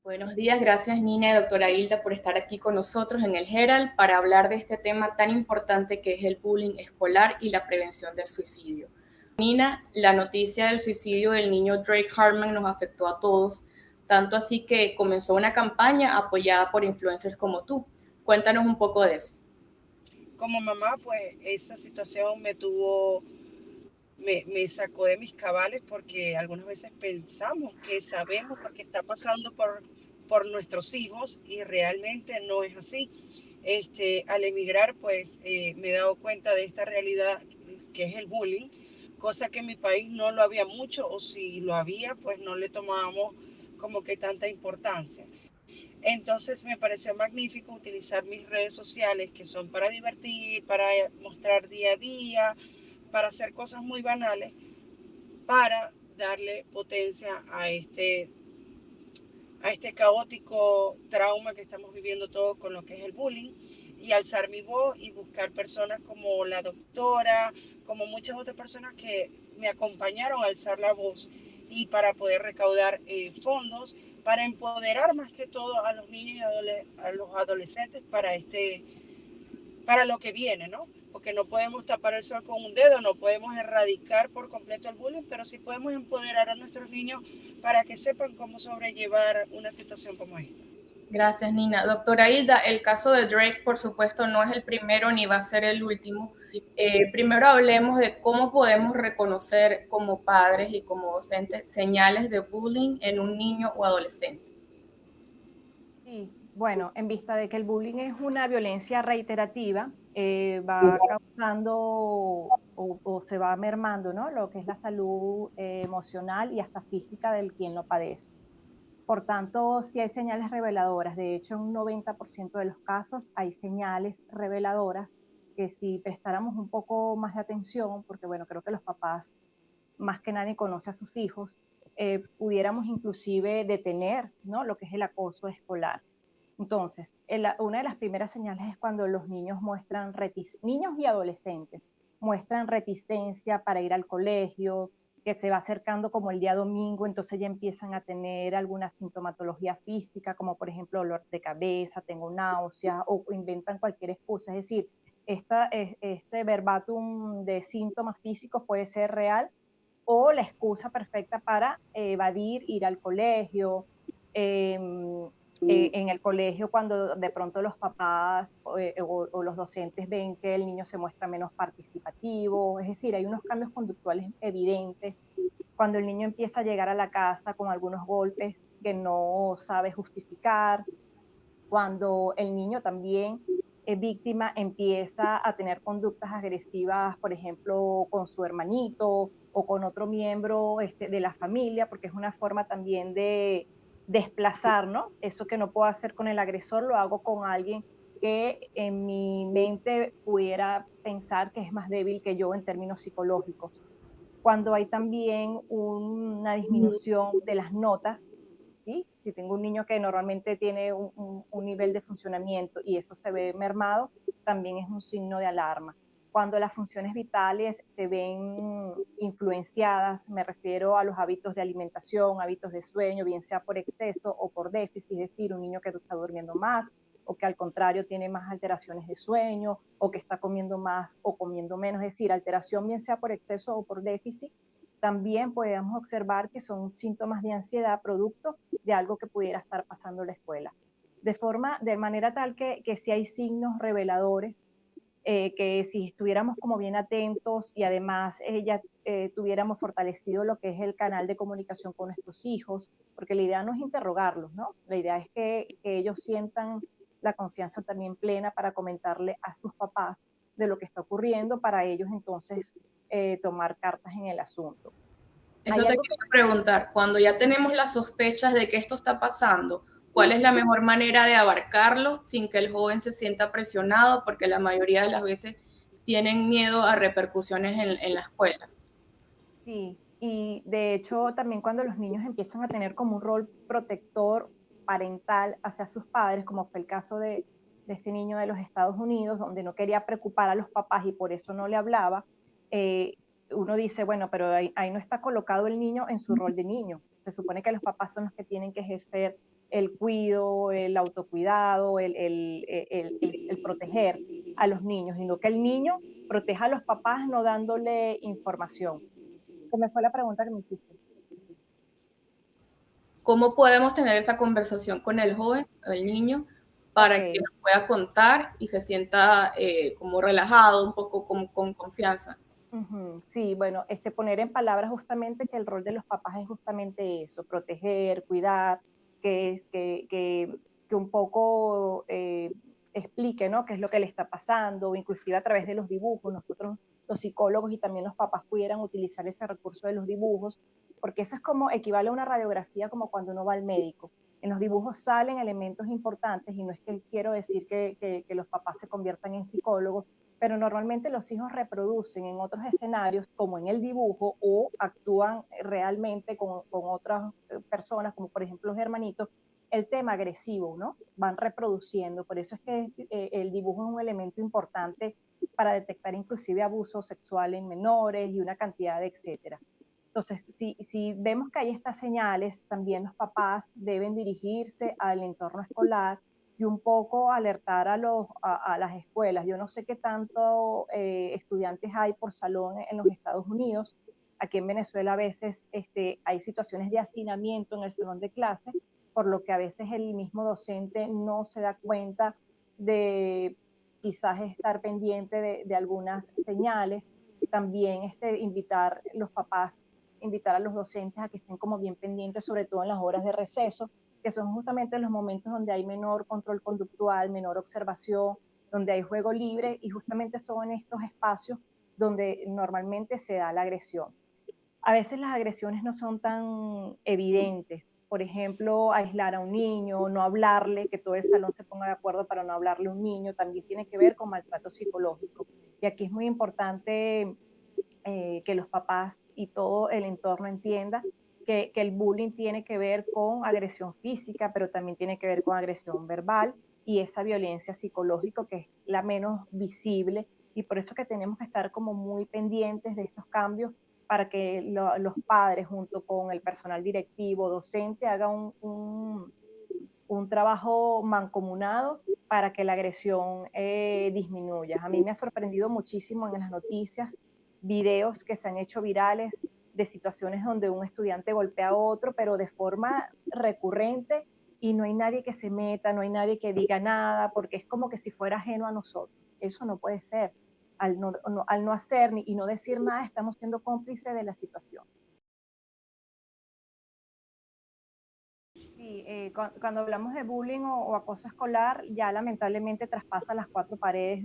Buenos días, gracias Nina y doctora Hilda por estar aquí con nosotros en el Herald para hablar de este tema tan importante que es el bullying escolar y la prevención del suicidio. Nina, la noticia del suicidio del niño Drake Hartman nos afectó a todos, tanto así que comenzó una campaña apoyada por influencers como tú. Cuéntanos un poco de eso. Como mamá, pues esa situación me sacó de mis cabales porque algunas veces pensamos que sabemos lo que está pasando por nuestros hijos y realmente no es así. Al emigrar, pues me he dado cuenta de esta realidad que es el bullying, cosa que en mi país no lo había mucho o si lo había, pues no le tomábamos como que tanta importancia. Entonces me pareció magnífico utilizar mis redes sociales, que son para divertir, para mostrar día a día, para hacer cosas muy banales, para darle potencia a este caótico trauma que estamos viviendo todos con lo que es el bullying, y alzar mi voz y buscar personas como la doctora, como muchas otras personas que me acompañaron a alzar la voz y para poder recaudar fondos para empoderar más que todo a los niños y a los adolescentes para lo que viene, ¿no? Porque no podemos tapar el sol con un dedo, no podemos erradicar por completo el bullying, pero sí podemos empoderar a nuestros niños para que sepan cómo sobrellevar una situación como esta. Gracias, Nina. Doctora Hilda, el caso de Drake, por supuesto, no es el primero ni va a ser el último. Primero hablemos de cómo podemos reconocer como padres y como docentes señales de bullying en un niño o adolescente. Sí, bueno, en vista de que el bullying es una violencia reiterativa, va causando o se va mermando, ¿no? Lo que es la salud emocional y hasta física del quien lo padece. Por tanto, sí hay señales reveladoras. De hecho, en un 90% de los casos hay señales reveladoras que si prestáramos un poco más de atención, porque bueno, creo que los papás más que nadie conoce a sus hijos, pudiéramos inclusive detener, ¿no?, lo que es el acoso escolar. Entonces, una de las primeras señales es cuando los niños niños y adolescentes muestran reticencia para ir al colegio, que se va acercando como el día domingo, entonces ya empiezan a tener alguna sintomatología física, como por ejemplo dolor de cabeza, tengo náuseas, o inventan cualquier excusa. Es decir, este verbatim de síntomas físicos puede ser real o la excusa perfecta para evadir ir al colegio. En el colegio, cuando de pronto los papás o los docentes ven que el niño se muestra menos participativo, es decir, hay unos cambios conductuales evidentes. Cuando el niño empieza a llegar a la casa con algunos golpes que no sabe justificar, cuando el niño también es víctima, empieza a tener conductas agresivas, por ejemplo, con su hermanito o con otro miembro de la familia, porque es una forma también de desplazar, ¿no? Eso que no puedo hacer con el agresor, lo hago con alguien que en mi mente pudiera pensar que es más débil que yo en términos psicológicos. Cuando hay también una disminución de las notas, ¿sí? Si tengo un niño que normalmente tiene un nivel de funcionamiento y eso se ve mermado, también es un signo de alarma. Cuando las funciones vitales se ven influenciadas, me refiero a los hábitos de alimentación, hábitos de sueño, bien sea por exceso o por déficit, es decir, un niño que está durmiendo más o que al contrario tiene más alteraciones de sueño o que está comiendo más o comiendo menos, es decir, alteración bien sea por exceso o por déficit, también podemos observar que son síntomas de ansiedad producto de algo que pudiera estar pasando en la escuela. De manera tal que si hay signos reveladores, que si estuviéramos como bien atentos y además ya tuviéramos fortalecido lo que es el canal de comunicación con nuestros hijos, porque la idea no es interrogarlos, ¿no? La idea es que ellos sientan la confianza también plena para comentarle a sus papás de lo que está ocurriendo, para ellos entonces tomar cartas en el asunto. Eso Hay te algo que quería preguntar, cuando ya tenemos las sospechas de que esto está pasando, ¿cuál es la mejor manera de abarcarlo sin que el joven se sienta presionado? Porque la mayoría de las veces tienen miedo a repercusiones en la escuela. sí, y de hecho también cuando los niños empiezan a tener como un rol protector parental hacia sus padres, como fue el caso de este niño de los Estados Unidos, donde no quería preocupar a los papás y por eso no le hablaba, eh, uno dice, bueno, pero ahí no está colocado el niño en su rol de niño. Se supone que los papás son los que tienen que ejercer el cuido, el autocuidado, el proteger a los niños, sino que el niño proteja a los papás no dándole información. Se me fue la pregunta que me hiciste. ¿Cómo podemos tener esa conversación con el joven, el niño, para que Okay. nos pueda contar y se sienta como relajado, un poco con confianza? Sí, bueno, poner en palabras justamente que el rol de los papás es justamente eso, proteger, cuidar, que un poco explique, ¿no? Qué es lo que le está pasando, inclusive a través de los dibujos. Nosotros, los psicólogos y también los papás pudieran utilizar ese recurso de los dibujos, porque eso es como equivale a una radiografía como cuando uno va al médico. En los dibujos salen elementos importantes y no es que quiero decir que los papás se conviertan en psicólogos, pero normalmente los hijos reproducen en otros escenarios, como en el dibujo, o actúan realmente con otras personas, como por ejemplo los hermanitos, el tema agresivo, ¿no? Van reproduciendo, por eso es que el dibujo es un elemento importante para detectar inclusive abuso sexual en menores y una cantidad de etcétera. Entonces, si vemos que hay estas señales, también los papás deben dirigirse al entorno escolar y un poco alertar a las escuelas. Yo no sé qué tanto estudiantes hay por salón en los Estados Unidos. Aquí en Venezuela a veces hay situaciones de hacinamiento en el salón de clase, por lo que a veces el mismo docente no se da cuenta de quizás estar pendiente de algunas señales. También invitar a los docentes a que estén como bien pendientes, sobre todo en las horas de receso, que son justamente los momentos donde hay menor control conductual, menor observación, donde hay juego libre, y justamente son estos espacios donde normalmente se da la agresión. A veces las agresiones no son tan evidentes. Por ejemplo, aislar a un niño, no hablarle, que todo el salón se ponga de acuerdo para no hablarle a un niño, también tiene que ver con maltrato psicológico. Y aquí es muy importante que los papás y todo el entorno entienda que el bullying tiene que ver con agresión física, pero también tiene que ver con agresión verbal y esa violencia psicológica que es la menos visible, y por eso que tenemos que estar como muy pendientes de estos cambios para que los padres junto con el personal directivo, docente, hagan un trabajo mancomunado para que la agresión disminuya. A mí me ha sorprendido muchísimo en las noticias videos que se han hecho virales de situaciones donde un estudiante golpea a otro, pero de forma recurrente, y no hay nadie que se meta, no hay nadie que diga nada, porque es como que si fuera ajeno a nosotros. Eso no puede ser. Al no hacer y no decir nada, estamos siendo cómplices de la situación. Sí, cuando hablamos de bullying o acoso escolar, ya lamentablemente traspasa las cuatro paredes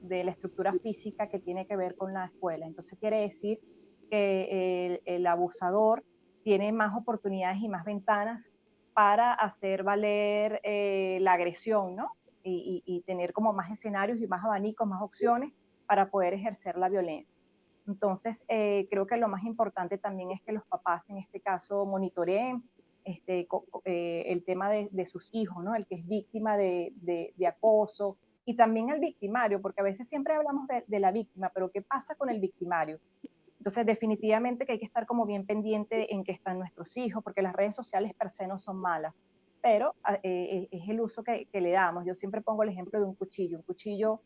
de la estructura física que tiene que ver con la escuela. Entonces quiere decir que el abusador tiene más oportunidades y más ventanas para hacer valer la agresión, ¿no? Y tener como más escenarios y más abanicos, más opciones para poder ejercer la violencia. Entonces, creo que lo más importante también es que los papás en este caso monitoreen el tema de sus hijos, ¿no? El que es víctima de acoso, y también el victimario, porque a veces siempre hablamos de la víctima, pero ¿qué pasa con el victimario? Entonces, definitivamente que hay que estar como bien pendiente en qué están nuestros hijos, porque las redes sociales per se no son malas, pero es el uso que le damos. Yo siempre pongo el ejemplo de un cuchillo. Un cuchillo,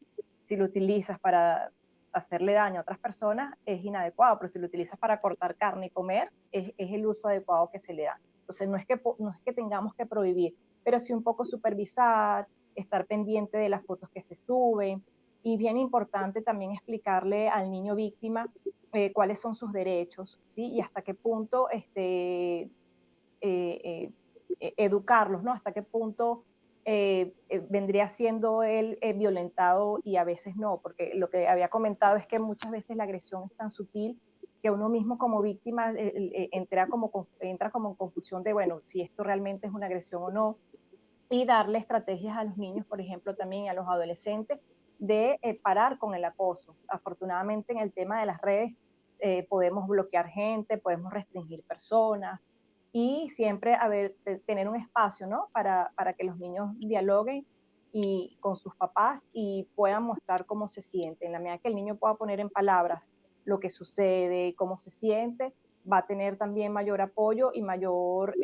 si lo utilizas para hacerle daño a otras personas, es inadecuado, pero si lo utilizas para cortar carne y comer, es el uso adecuado que se le da. Entonces, no es que tengamos que prohibir, pero sí un poco supervisar, estar pendiente de las fotos que se suben, y bien importante también explicarle al niño víctima cuáles son sus derechos, ¿sí? Y hasta qué punto educarlos, ¿no? Hasta qué punto vendría siendo él violentado y a veces no, porque lo que había comentado es que muchas veces la agresión es tan sutil que uno mismo como víctima entra como en confusión de, bueno, si esto realmente es una agresión o no, y darle estrategias a los niños, por ejemplo, también a los adolescentes, de parar con el acoso. Afortunadamente en el tema de las redes podemos bloquear gente, podemos restringir personas, y siempre tener un espacio, ¿no? Para que los niños dialoguen con sus papás y puedan mostrar cómo se sienten. En la medida que el niño pueda poner en palabras lo que sucede, cómo se siente, va a tener también mayor apoyo y mayor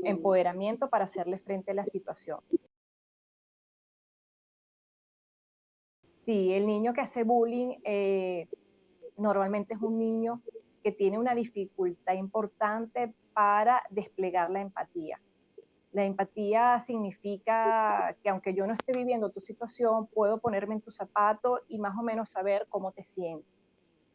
empoderamiento para hacerle frente a la situación. Sí, el niño que hace bullying normalmente es un niño que tiene una dificultad importante para desplegar la empatía. La empatía significa que aunque yo no esté viviendo tu situación, puedo ponerme en tu zapato y más o menos saber cómo te sientes.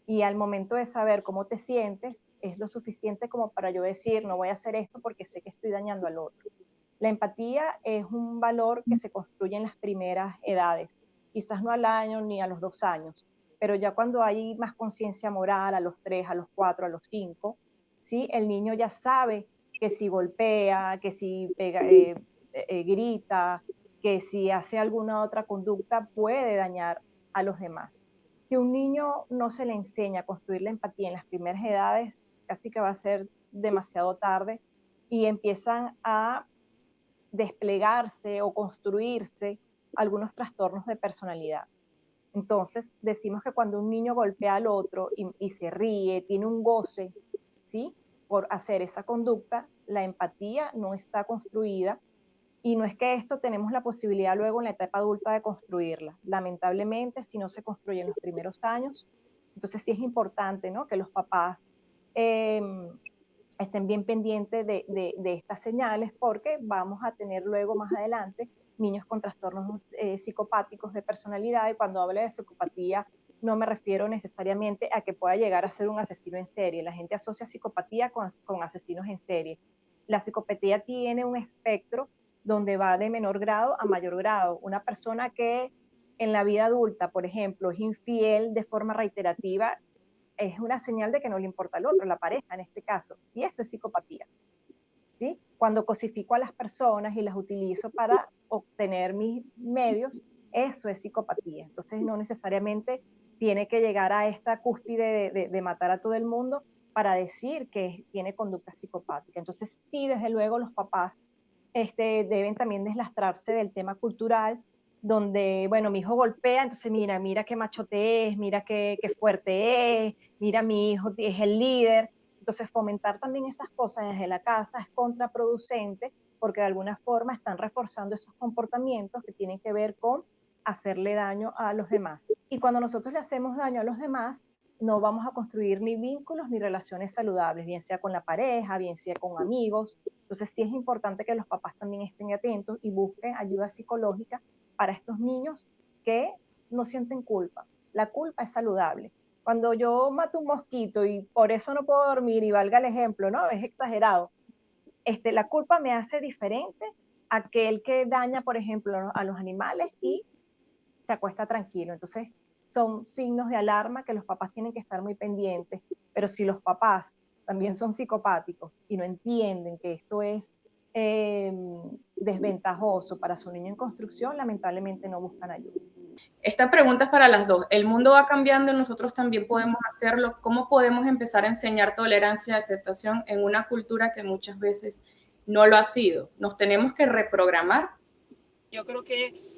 Y al momento de saber cómo te sientes, es lo suficiente como para yo decir, no voy a hacer esto porque sé que estoy dañando al otro. La empatía es un valor que se construye en las primeras edades, quizás no al año ni a los 2 años, pero ya cuando hay más conciencia moral, a los 3, a los 4, a los 5, ¿sí? El niño ya sabe que si golpea, que si pega, grita, que si hace alguna otra conducta puede dañar a los demás. Si un niño no se le enseña a construir la empatía en las primeras edades, casi que va a ser demasiado tarde y empiezan a desplegarse o construirse algunos trastornos de personalidad. Entonces, decimos que cuando un niño golpea al otro y se ríe, tiene un goce, ¿sí? Por hacer esa conducta, la empatía no está construida y no es que esto tenemos la posibilidad luego en la etapa adulta de construirla. Lamentablemente, si no se construye en los primeros años, entonces sí es importante, ¿no? Que los papás eh, estén bien pendientes de estas señales porque vamos a tener luego más adelante niños con trastornos psicopáticos de personalidad y cuando hablo de psicopatía no me refiero necesariamente a que pueda llegar a ser un asesino en serie. La gente asocia psicopatía con asesinos en serie. La psicopatía tiene un espectro donde va de menor grado a mayor grado. Una persona que en la vida adulta, por ejemplo, es infiel de forma reiterativa, es una señal de que no le importa al otro, la pareja en este caso, y eso es psicopatía, ¿sí? Cuando cosifico a las personas y las utilizo para obtener mis medios, eso es psicopatía. Entonces no necesariamente tiene que llegar a esta cúspide de matar a todo el mundo para decir que tiene conducta psicopática. Entonces sí, desde luego los papás deben también deslastrarse del tema cultural, donde, bueno, mi hijo golpea, entonces mira qué machote es, mira qué fuerte es, mira mi hijo es el líder. Entonces fomentar también esas cosas desde la casa es contraproducente porque de alguna forma están reforzando esos comportamientos que tienen que ver con hacerle daño a los demás. Y cuando nosotros le hacemos daño a los demás, no vamos a construir ni vínculos ni relaciones saludables, bien sea con la pareja, bien sea con amigos. Entonces sí es importante que los papás también estén atentos y busquen ayuda psicológica para estos niños que no sienten culpa. La culpa es saludable. Cuando yo mato un mosquito y por eso no puedo dormir, y valga el ejemplo, ¿no? Es exagerado. La culpa me hace diferente a aquel que daña, por ejemplo, a los animales y se acuesta tranquilo. Entonces, son signos de alarma que los papás tienen que estar muy pendientes, pero si los papás también son psicopáticos y no entienden que esto es eh, desventajoso para su niño en construcción, lamentablemente no buscan ayuda. Esta pregunta es para las dos. El mundo va cambiando y nosotros también podemos hacerlo. ¿Cómo podemos empezar a enseñar tolerancia y aceptación en una cultura que muchas veces no lo ha sido? ¿Nos tenemos que reprogramar? Yo creo que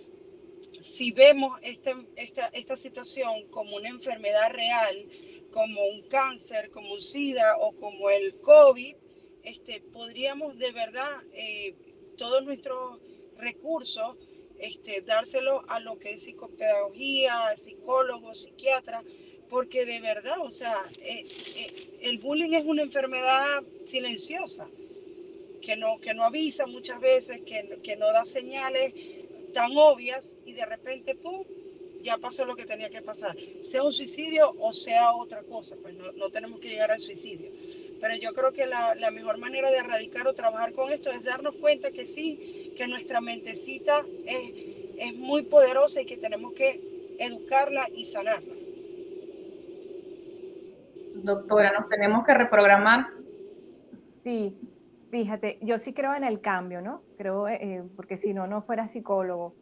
si vemos esta situación como una enfermedad real, como un cáncer, como un SIDA o como el COVID, podríamos de verdad todos nuestros recursos dárselos a lo que es psicopedagogía, psicólogos, psiquiatras, porque de verdad, o sea, el bullying es una enfermedad silenciosa, que no avisa muchas veces, que no da señales tan obvias y de repente, ¡pum!, ya pasó lo que tenía que pasar. Sea un suicidio o sea otra cosa, pues no tenemos que llegar al suicidio. Pero yo creo que la mejor manera de erradicar o trabajar con esto es darnos cuenta que sí, que nuestra mentecita es muy poderosa y que tenemos que educarla y sanarla. Doctora, nos tenemos que reprogramar. Sí, fíjate, yo sí creo en el cambio, ¿no? Creo, porque si no, no fuera psicólogo,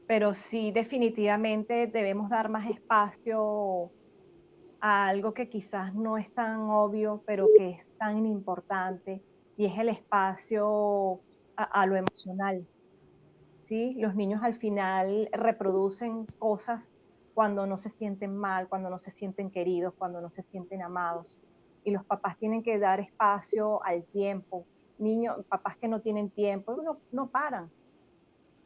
pero sí definitivamente debemos dar más espacio a algo que quizás no es tan obvio, pero que es tan importante, y es el espacio a lo emocional, ¿sí? Los niños al final reproducen cosas cuando no se sienten mal, cuando no se sienten queridos, cuando no se sienten amados. y los papás tienen que dar espacio al tiempo. Niños, papás que no tienen tiempo, no paran.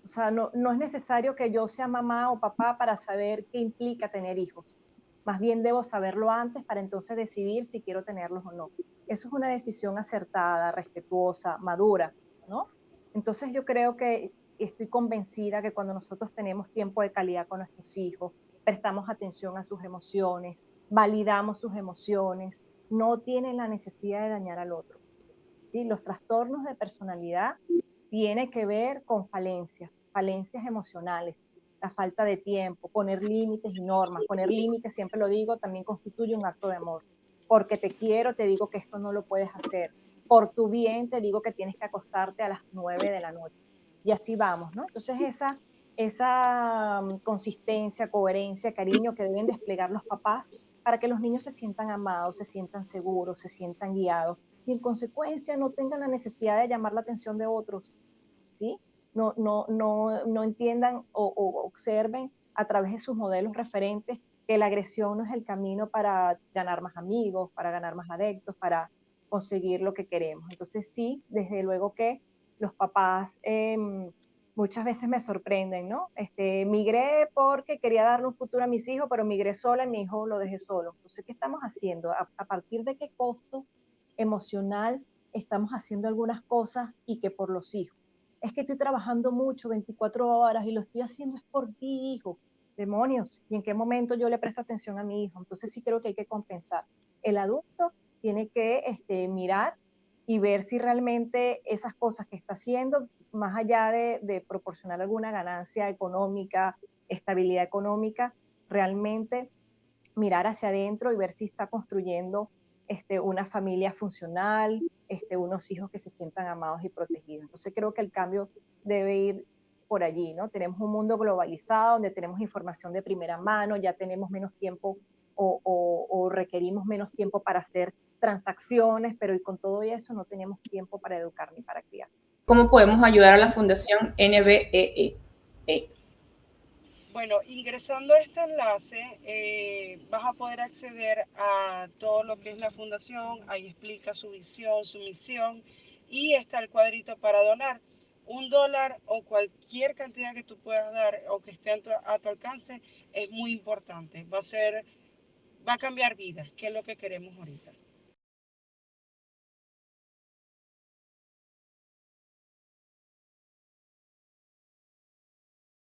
O sea, no es necesario que yo sea mamá o papá para saber qué implica tener hijos. Más bien debo saberlo antes para entonces decidir si quiero tenerlos o no. Eso es una decisión acertada, respetuosa, madura, ¿no? Entonces yo creo que estoy convencida que cuando nosotros tenemos tiempo de calidad con nuestros hijos, prestamos atención a sus emociones, validamos sus emociones, no tienen la necesidad de dañar al otro. ¿Sí? Los trastornos de personalidad tienen que ver con falencias emocionales, la falta de tiempo, poner límites y normas. Poner límites, siempre lo digo, también constituye un acto de amor. Porque te quiero, te digo que esto no lo puedes hacer. Por tu bien, te digo que tienes que acostarte a las 9 de la noche. Y así vamos, ¿no? Entonces esa consistencia, coherencia, cariño que deben desplegar los papás para que los niños se sientan amados, se sientan seguros, se sientan guiados y en consecuencia no tengan la necesidad de llamar la atención de otros, ¿sí? No entiendan o observen a través de sus modelos referentes que la agresión no es el camino para ganar más amigos, para ganar más adeptos, para conseguir lo que queremos. Entonces sí, desde luego que los papás muchas veces me sorprenden, ¿no? Migré porque quería darle un futuro a mis hijos, pero migré sola y mi hijo lo dejé solo. Entonces, ¿qué estamos haciendo? ¿A partir de qué costo emocional estamos haciendo algunas cosas y que por los hijos? Es que estoy trabajando mucho, 24 horas, y lo estoy haciendo es por ti, hijo. Demonios, ¿y en qué momento yo le presto atención a mi hijo? Entonces sí creo que hay que compensar. El adulto tiene que mirar y ver si realmente esas cosas que está haciendo, más allá de proporcionar alguna ganancia económica, estabilidad económica, realmente mirar hacia adentro y ver si está construyendo una familia funcional, unos hijos que se sientan amados y protegidos. Entonces creo que el cambio debe ir por allí, ¿no? Tenemos un mundo globalizado donde tenemos información de primera mano, ya tenemos menos tiempo o requerimos menos tiempo para hacer transacciones, pero y con todo eso no tenemos tiempo para educar ni para criar. ¿Cómo podemos ayudar a la Fundación NBEE? Bueno, ingresando a este enlace vas a poder acceder a todo lo que es la fundación, ahí explica su visión, su misión y está el cuadrito para donar. $1 o cualquier cantidad que tú puedas dar o que esté a tu alcance es muy importante. Va a cambiar vidas, que es lo que queremos ahorita.